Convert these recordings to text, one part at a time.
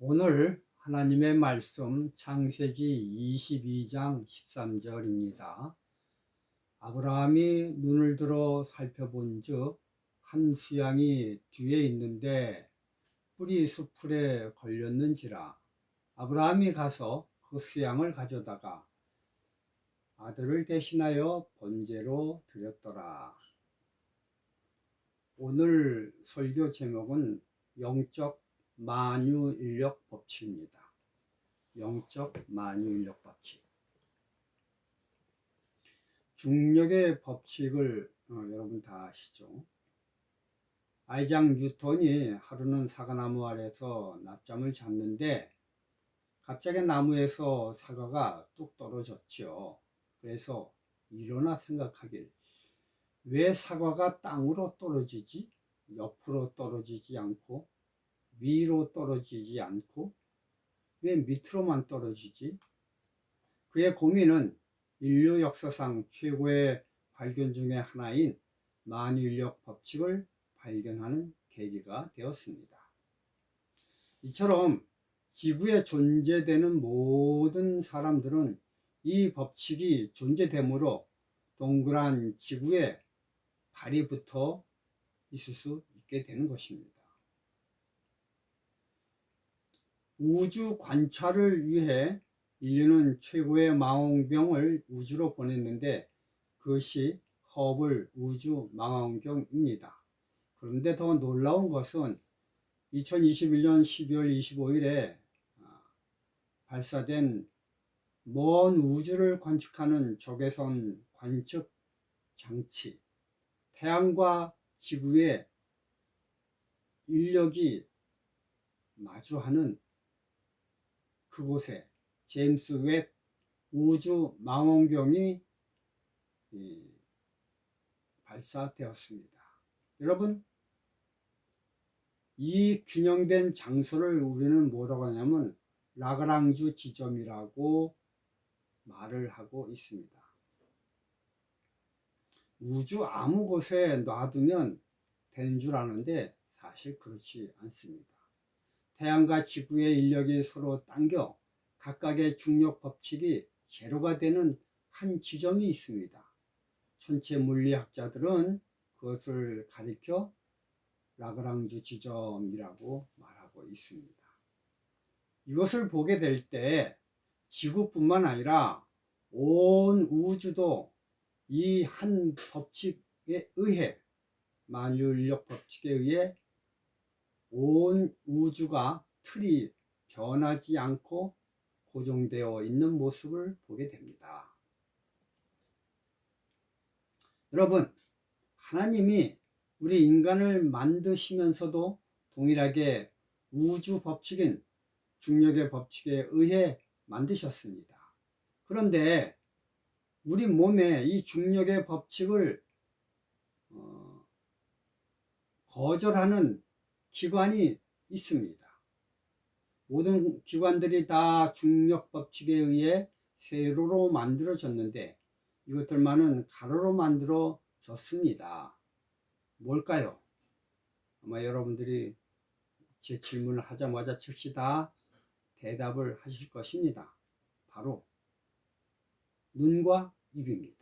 오늘 하나님의 말씀 창세기 22장 13절입니다. 아브라함이 눈을 들어 살펴본즉 한 수양이 뒤에 있는데 뿔이 수풀에 걸렸는지라. 아브라함이 가서 그 수양을 가져다가 아들을 대신하여 번제로 드렸더라. 오늘 설교 제목은 영적 만유인력 법칙입니다. 영적 만유인력 법칙. 중력의 법칙을 여러분 다 아시죠? 아이작 뉴턴이 하루는 사과나무 아래서 낮잠을 잤는데 갑자기 나무에서 사과가 뚝 떨어졌죠. 그래서 일어나 생각하길, 왜 사과가 땅으로 떨어지지? 옆으로 떨어지지 않고 위로 떨어지지 않고 왜 밑으로만 떨어지지? 그의 고민은 인류 역사상 최고의 발견 중에 하나인 만유인력 법칙을 발견하는 계기가 되었습니다. 이처럼 지구에 존재되는 모든 사람들은 이 법칙이 존재되므로 동그란 지구에 발이 붙어 있을 수 있게 되는 것입니다. 우주 관찰을 위해 인류는 최고의 망원경을 우주로 보냈는데 그것이 허블 우주 망원경입니다. 그런데 더 놀라운 것은 2021년 12월 25일에 발사된 먼 우주를 관측하는 적외선 관측 장치, 태양과 지구의 인력이 마주하는 그곳에 제임스 웹 우주 망원경이 발사되었습니다. 여러분, 이 균형된 장소를 우리는 뭐라고 하냐면 라그랑주 지점이라고 말을 하고 있습니다. 우주 아무 곳에 놔두면 되는 줄 아는데 사실 그렇지 않습니다. 태양과 지구의 인력이 서로 당겨 각각의 중력 법칙이 제로가 되는 한 지점이 있습니다. 천체 물리학자들은 그것을 가리켜 라그랑주 지점이라고 말하고 있습니다. 이것을 보게 될 때 지구뿐만 아니라 온 우주도 이 한 법칙에 의해, 만유인력 법칙에 의해 온 우주가 틀이 변하지 않고 고정되어 있는 모습을 보게 됩니다. 여러분, 하나님이 우리 인간을 만드시면서도 동일하게 우주 법칙인 중력의 법칙에 의해 만드셨습니다. 그런데 우리 몸에 이 중력의 법칙을 거절하는 기관이 있습니다. 모든 기관들이 다 중력 법칙에 의해 세로로 만들어졌는데 이것들만은 가로로 만들어졌습니다. 뭘까요? 아마 여러분들이 제 질문을 하자마자 즉시 다 대답을 하실 것입니다. 바로 눈과 입입니다.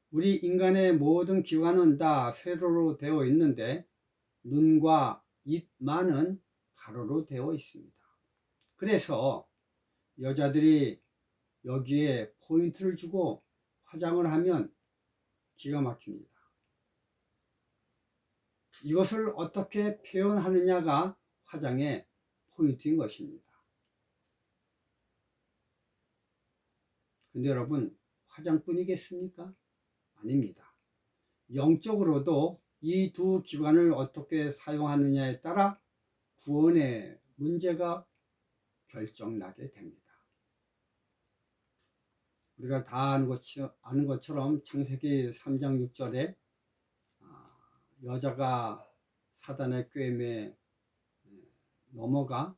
우리 인간의 모든 기관은 다 세로로 되어 있는데 눈과 입만은 가로로 되어 있습니다. 그래서 여자들이 여기에 포인트를 주고 화장을 하면 기가 막힙니다. 이것을 어떻게 표현하느냐가 화장의 포인트인 것입니다. 근데 여러분, 화장뿐이겠습니까? 아닙니다. 영적으로도 이 두 기관을 어떻게 사용하느냐에 따라 구원의 문제가 결정나게 됩니다. 우리가 다 아는 것처럼 창세기 3장 6절에 여자가 사단의 꾀임에 넘어가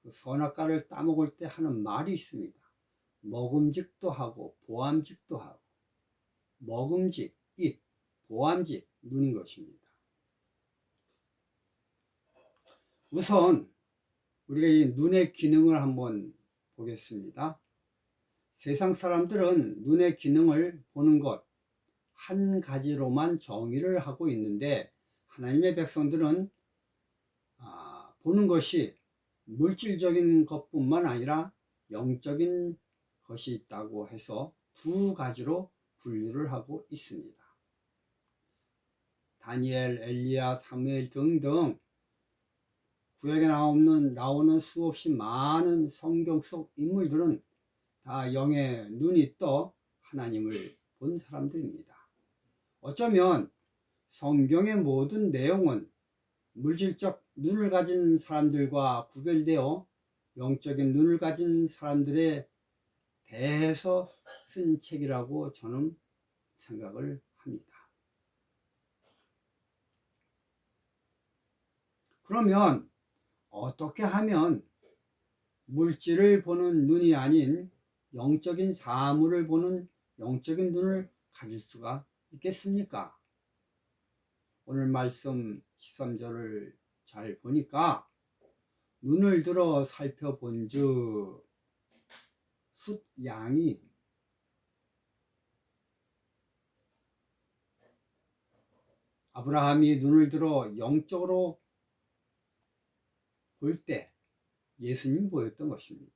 그 선악과를 따먹을 때 하는 말이 있습니다. 먹음직도 하고 보암직도 하고, 먹음직, 입, 보암직, 눈인 것입니다. 우선 우리가 이 눈의 기능을 한번 보겠습니다. 세상 사람들은 눈의 기능을 보는 것 한 가지로만 정의를 하고 있는데, 하나님의 백성들은 보는 것이 물질적인 것뿐만 아니라 영적인 것이 있다고 해서 두 가지로 분류를 하고 있습니다. 다니엘, 엘리야, 사무엘 등등 구약에 나오는 수없이 많은 성경 속 인물들은 다 영의 눈이 떠 하나님을 본 사람들입니다. 어쩌면 성경의 모든 내용은 물질적 눈을 가진 사람들과 구별되어 영적인 눈을 가진 사람들에 대해서 쓴 책이라고 저는 생각을 합니다. 그러면 어떻게 하면 물질을 보는 눈이 아닌 영적인 사물을 보는 영적인 눈을 가질 수가 있겠습니까? 오늘 말씀 13절을 잘 보니까 눈을 들어 살펴본즉 숫양이 아브라함이 눈을 들어 영적으로 볼 때 예수님 보였던 것입니다.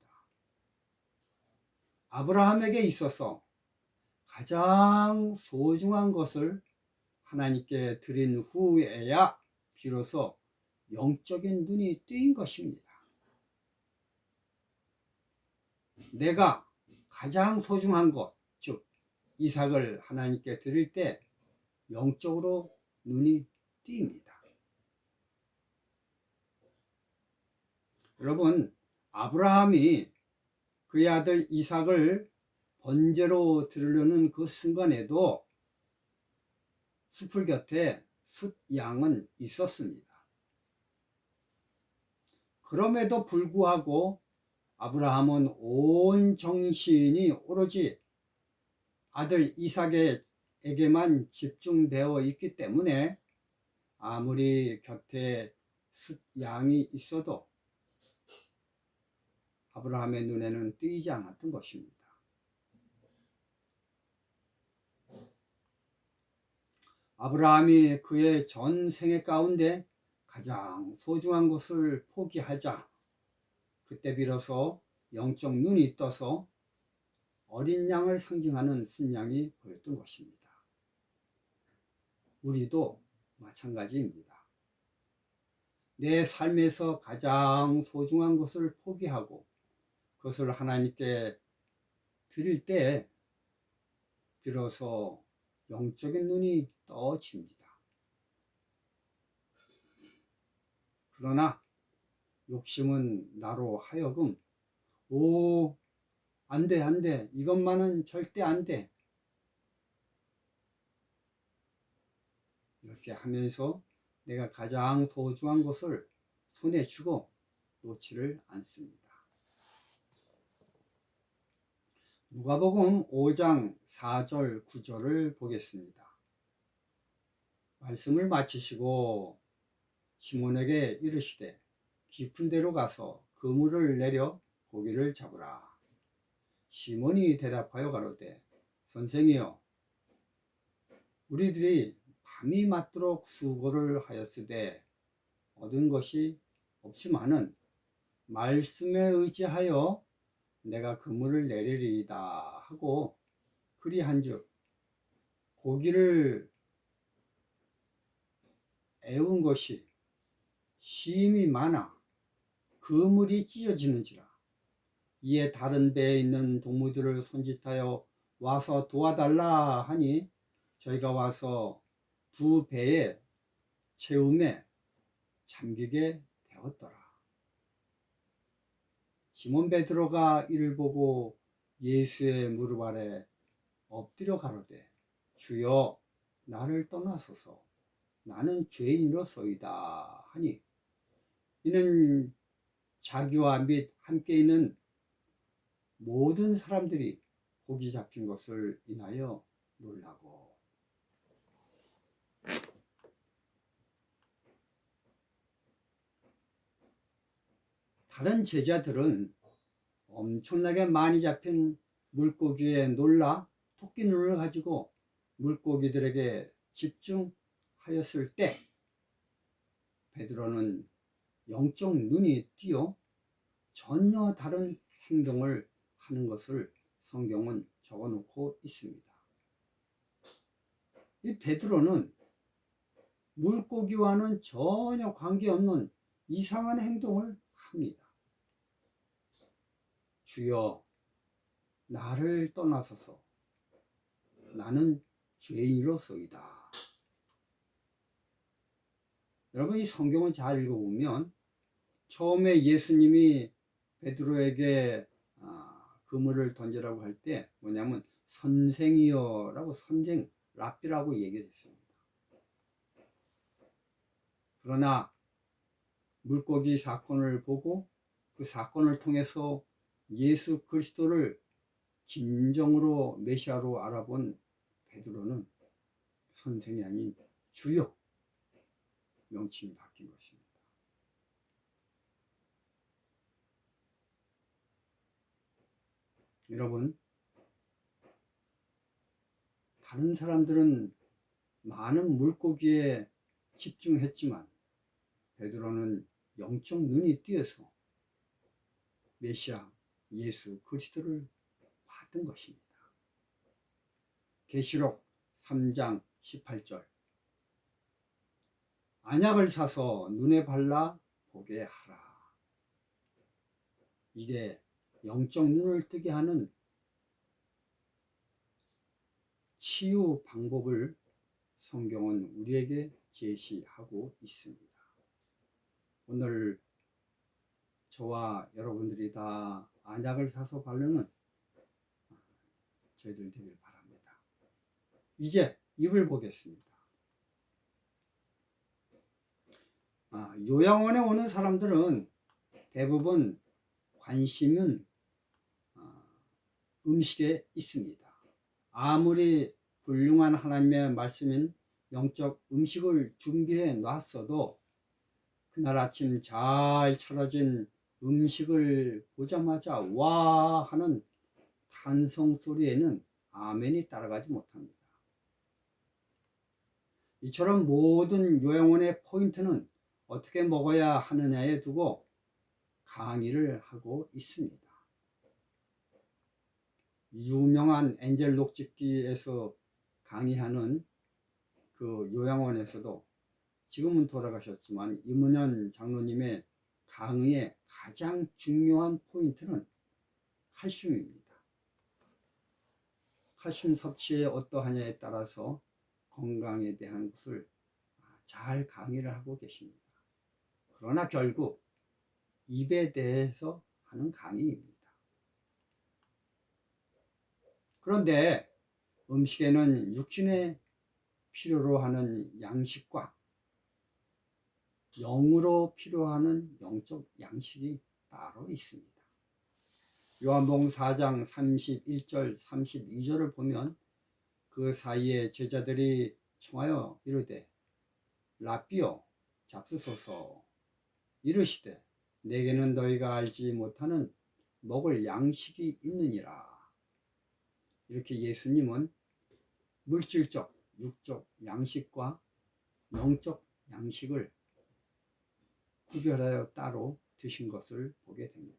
아브라함에게 있어서 가장 소중한 것을 하나님께 드린 후에야 비로소 영적인 눈이 뜨인 것입니다. 내가 가장 소중한 것, 즉 이삭을 하나님께 드릴 때 영적으로 눈이 띄입니다. 여러분, 아브라함이 그의 아들 이삭을 번제로 드리려는 그 순간에도 숲을 곁에 숫양은 있었습니다. 그럼에도 불구하고 아브라함은 온 정신이 오로지 아들 이삭에게만 집중되어 있기 때문에 아무리 곁에 숫양이 있어도 아브라함의 눈에는 띄지 않았던 것입니다. 아브라함이 그의 전생애 가운데 가장 소중한 것을 포기하자 그때 비로소 영적 눈이 떠서 어린 양을 상징하는 순양이 보였던 것입니다. 우리도 마찬가지입니다. 내 삶에서 가장 소중한 것을 포기하고 그것을 하나님께 드릴 때 비로소 영적인 눈이 떠집니다. 그러나 욕심은 나로 하여금 안 돼, 이것만은 절대 안 돼, 이렇게 하면서 내가 가장 소중한 것을 손에 쥐고 놓지를 않습니다. 누가복음 5장 4절 9절을 보겠습니다. 말씀을 마치시고 시몬에게 이르시되 깊은 데로 가서 그물을 내려 고기를 잡으라. 시몬이 대답하여 가로되 선생이여, 우리들이 밤이 맞도록 수고를 하였으되 얻은 것이 없지만은 말씀에 의지하여 내가 그물을 내리리이다 하고 그리한즉 고기를 애운 것이 힘이 많아 그물이 찢어지는지라. 이에 다른 배에 있는 동무들을 손짓하여 와서 도와달라 하니 저희가 와서 두 배에 채움에 잠기게 되었더라. 시몬 베드로가 이를 보고 예수의 무릎 아래 엎드려 가로되 주여, 나를 떠나소서, 나는 죄인이로소이다 하니 이는 자기와 및 함께 있는 모든 사람들이 고기 잡힌 것을 인하여 놀라고. 다른 제자들은 엄청나게 많이 잡힌 물고기에 놀라 토끼 눈을 가지고 물고기들에게 집중하였을 때 베드로는 영적 눈이 띄어 전혀 다른 행동을 하는 것을 성경은 적어 놓고 있습니다. 이 베드로는 물고기와는 전혀 관계없는 이상한 행동을 합니다. 주여, 나를 떠나소서. 나는 죄인으로소이다. 여러분, 이 성경을 잘 읽어보면 처음에 예수님이 베드로에게 그물을 던지라고 할 때 뭐냐면 선생이여 라고 선생, 랍비라고 얘기를 했습니다. 그러나 물고기 사건을 보고 그 사건을 통해서 예수 그리스도를 진정으로 메시아로 알아본 베드로는 선생이 아닌 주여 명칭이 바뀐 것입니다. 여러분, 다른 사람들은 많은 물고기에 집중했지만 베드로는 영적 눈이 띄어서 메시아 예수 그리스도를 받은 것입니다. 계시록 3장 18절 안약을 사서 눈에 발라 보게 하라. 이게 영적 눈을 뜨게 하는 치유 방법을 성경은 우리에게 제시하고 있습니다. 오늘 저와 여러분들이 다 안약을 사서 바르는 저희들 되길 바랍니다. 이제 입을 보겠습니다. 요양원에 오는 사람들은 대부분 관심은 음식에 있습니다. 아무리 훌륭한 하나님의 말씀인 영적 음식을 준비해 놨어도 그날 아침 잘 차려진 음식을 보자마자 와 하는 탄성 소리에는 아멘이 따라가지 못합니다. 이처럼 모든 요양원의 포인트는 어떻게 먹어야 하느냐에 두고 강의를 하고 있습니다. 유명한 엔젤 녹즙기에서 강의하는 그 요양원에서도 지금은 돌아가셨지만 이문현 장로님의 강의의 가장 중요한 포인트는 칼슘입니다. 칼슘 섭취에 어떠하냐에 따라서 건강에 대한 것을 잘 강의를 하고 계십니다. 그러나 결국 입에 대해서 하는 강의입니다. 그런데 음식에는 육신에 필요로 하는 양식과 영으로 필요하는 영적 양식이 따로 있습니다. 요한복음 4장 31절 32절을 보면 그 사이에 제자들이 청하여 이르되 랍비여 잡수소서. 이르시되 내게는 너희가 알지 못하는 먹을 양식이 있느니라. 이렇게 예수님은 물질적, 육적 양식과 영적 양식을 구별하여 따로 드신 것을 보게 됩니다.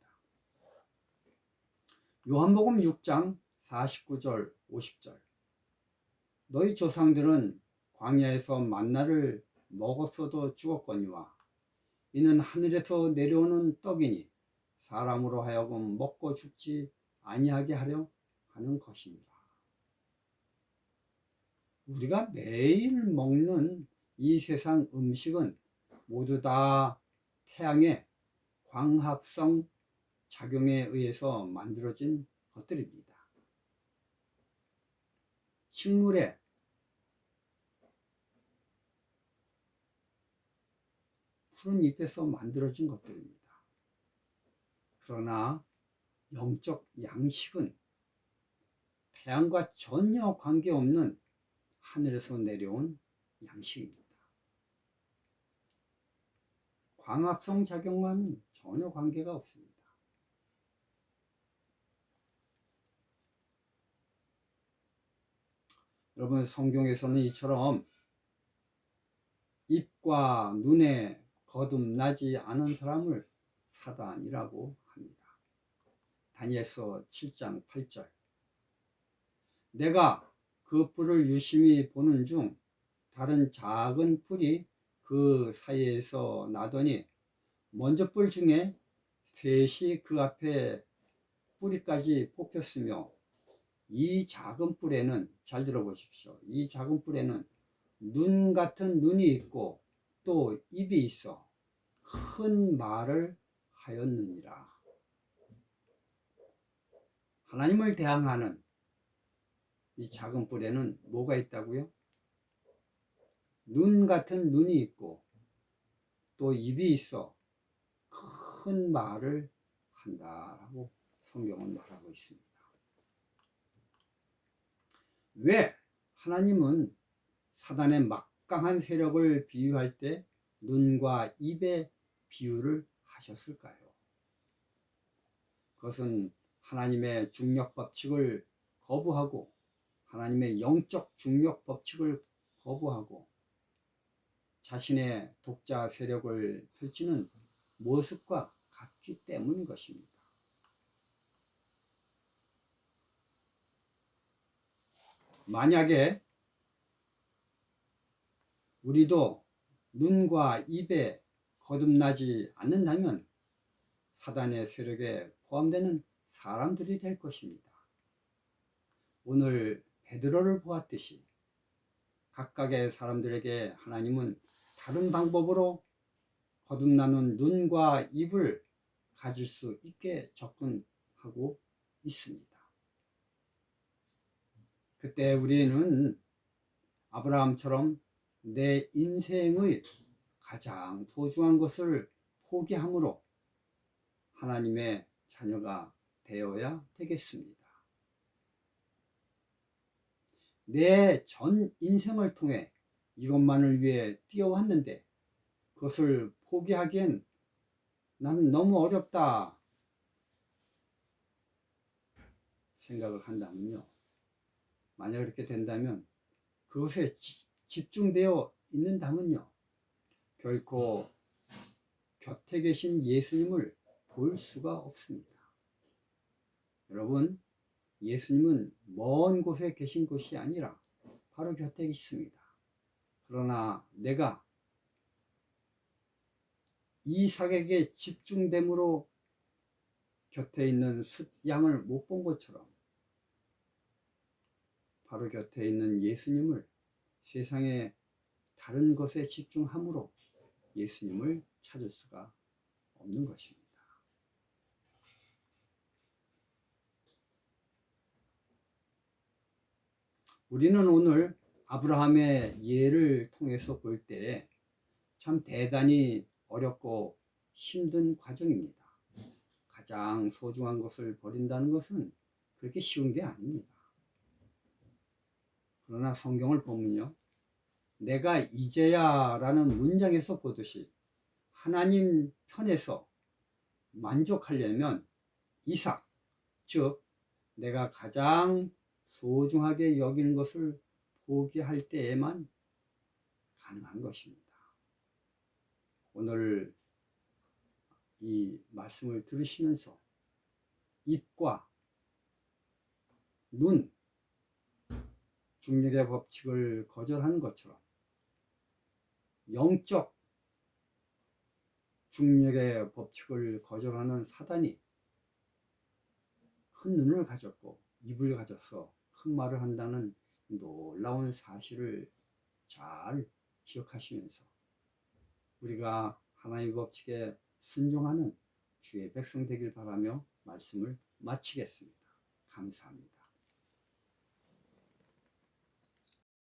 요한복음 6장 49절 50절 너희 조상들은 광야에서 만나를 먹었어도 죽었거니와 이는 하늘에서 내려오는 떡이니 사람으로 하여금 먹고 죽지 아니하게 하려 하는 것입니다. 우리가 매일 먹는 이 세상 음식은 모두 다 태양의 광합성 작용에 의해서 만들어진 것들입니다. 식물의 푸른 잎에서 만들어진 것들입니다. 그러나 영적 양식은 태양과 전혀 관계없는 하늘에서 내려온 양식입니다. 광합성 작용과는 전혀 관계가 없습니다. 여러분, 성경에서는 이처럼 입과 눈에 거듭나지 않은 사람을 사단이라고 합니다. 다니엘서 7장 8절. 내가 그 뿔을 유심히 보는 중 다른 작은 뿔이 그 사이에서 나더니 먼저 뿔 중에 셋이 그 앞에 뿌리까지 뽑혔으며 이 작은 뿔에는, 잘 들어보십시오, 이 작은 뿔에는 눈 같은 눈이 있고 또 입이 있어 큰 말을 하였느니라. 하나님을 대항하는 이 작은 뿔에는 뭐가 있다고요? 눈 같은 눈이 있고 또 입이 있어 큰 말을 한다라고 성경은 말하고 있습니다. 왜 하나님은 사단의 막강한 세력을 비유할 때 눈과 입의 비유를 하셨을까요? 그것은 하나님의 중력 법칙을 거부하고 하나님의 영적 중력 법칙을 거부하고 자신의 독자 세력을 펼치는 모습과 같기 때문인 것입니다. 만약에 우리도 눈과 입에 거듭나지 않는다면 사단의 세력에 포함되는 사람들이 될 것입니다. 오늘 베드로를 보았듯이 각각의 사람들에게 하나님은 다른 방법으로 거듭나는 눈과 입을 가질 수 있게 접근하고 있습니다. 그때 우리는 아브라함처럼 내 인생의 가장 소중한 것을 포기함으로 하나님의 자녀가 되어야 되겠습니다. 내 전 인생을 통해 이것만을 위해 뛰어왔는데 그것을 포기하기엔 나는 너무 어렵다 생각을 한다면요, 만약 그렇게 된다면 그것에 집중되어 있는다면요, 결코 곁에 계신 예수님을 볼 수가 없습니다. 여러분, 예수님은 먼 곳에 계신 것이 아니라 바로 곁에 있습니다. 그러나 내가 이삭에게 집중됨으로 곁에 있는 숫양을 못 본 것처럼 바로 곁에 있는 예수님을 세상의 다른 것에 집중함으로 예수님을 찾을 수가 없는 것입니다. 우리는 오늘 아브라함의 예를 통해서 볼 때 참 대단히 어렵고 힘든 과정입니다. 가장 소중한 것을 버린다는 것은 그렇게 쉬운 게 아닙니다. 그러나 성경을 보면요, 내가 이제야 라는 문장에서 보듯이 하나님 편에서 만족하려면 이삭, 즉 내가 가장 소중하게 여기는 것을 포기할 때에만 가능한 것입니다. 오늘 이 말씀을 들으시면서 입과 눈, 중력의 법칙을 거절하는 것처럼 영적 중력의 법칙을 거절하는 사단이 큰 눈을 가졌고 입을 가져서 큰 말을 한다는 놀라운 사실을 잘 기억하시면서 우리가 하나님의 법칙에 순종하는 주의 백성 되길 바라며 말씀을 마치겠습니다. 감사합니다.